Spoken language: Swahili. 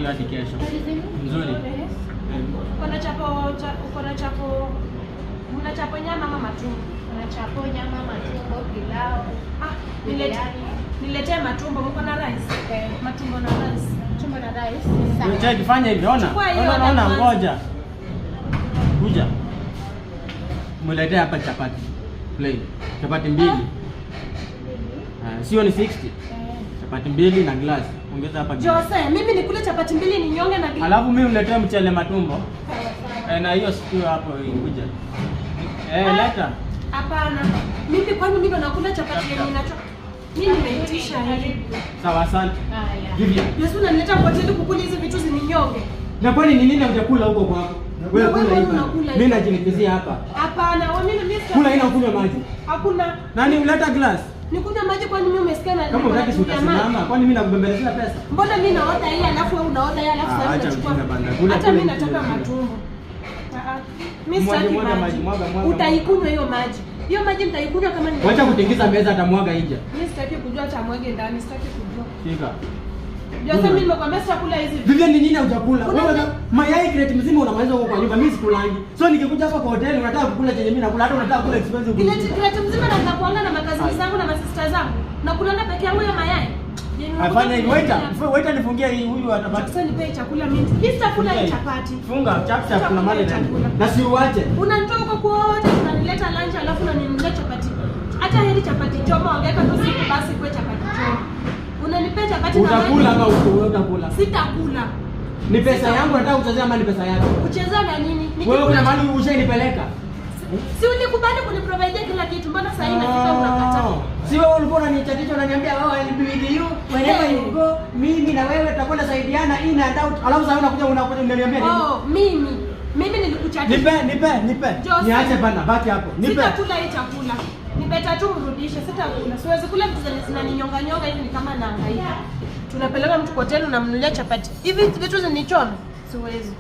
chapati hadi kesho. Nzuri. Uko na chapo una chapo nyama ama matumbo? Kuna chapo nyama, matumbo, pilau. Niletee matumbo, mko na rice? Matumbo na rice. Matumbo na rice. Sawa. Kifanya hivi, ona ngoja. Kuja. Mletee hapa chapati. Plain. Chapati 2. Sio ni 60. Chapati 2 na glass. Ongeza hapa. Jose, mimi nikule chapati 2 ni nyonge na glass. Alafu mimi uniletee mchele matumbo. Na hiyo stew hapo kuja. Leta. Hapana. Mimi kwani mimi nakula chapati yenye ninacho. Mimi nimeitisha hivi. Sawa, asante. Vivian. Yesu unanileta kwa hoteli kukula hizi vitu zininyonge. Na kwani ni nini hujakula huko kwako? Wewe kula hivi. Mimi najinikizia hapa. Hapana, wewe mimi kula ina kunywa maji. Hakuna. Nani uleta glass? Nikunywa maji kwani mimi umesikia na kama unataka utasimama kwani mimi nakubembelezea pesa? Mbona mimi naota hii alafu wewe unaota hii alafu sasa unachukua. Hata mimi nataka matumbo. Mimi sitaki maji. Utaikunywa hiyo maji. Hiyo maji nitaikunywa kama ni. Wacha kutingiza meza atamwaga nje. Mimi sitaki kujua atamwage ndani, sitaki kujua. Shika. Jose mimi nimekwambia sitakula hizi. Vivian ni nini hujakula? Wewe mayai crate mzima unamaliza huko kwa nyumba, mimi sikulangi. So nikikuja hapa kwa hoteli unataka kukula chenye mimi nakula, hata unataka kula expensive. Crate mzima naanza kuanga na makazi zangu na masista zangu. Na kulana peke yangu ya mayai. Afanya hivi, waiter nifungie hii huyu atapata. Sasa nipe chakula mimi. Hii sitakula hii chapati. Funga chap kuna mali ndani. Na si uache. Unanitoa huko kwa wote unanileta lunch alafu unaninunulia chapati. Hata hili chapati choma ongeka tu siku basi kwa chapati choma. Unanipea chapati na maji. Utakula ama utakula? Sitakula. Ni pesa yangu nataka uchezea ama ni pesa yako? Uchezea na nini? Wewe kuna mali ushainipeleka. Si ulikubali kuniprovide kila kitu, mbona sasa hivi nafika unakataa? Si wewe ulikuwa unanichatisha unaniambia wewe I'll be with you wherever you go. Mimi na wewe tutakwenda saidiana in and out. Alafu sasa unakuja unaniambia nini? Mimi nilikuchatisha. Nipe. Niache bana, baki hapo. Nipe. Sitakula hii chakula. Nipeta tu mrudishe, sitakula. Siwezi kula vitu zinaninyonga hivi ni kama naangaika. Tunapeleka mtu kwa hoteli unamnunulia chapati. Hivi vitu zinichome? Siwezi.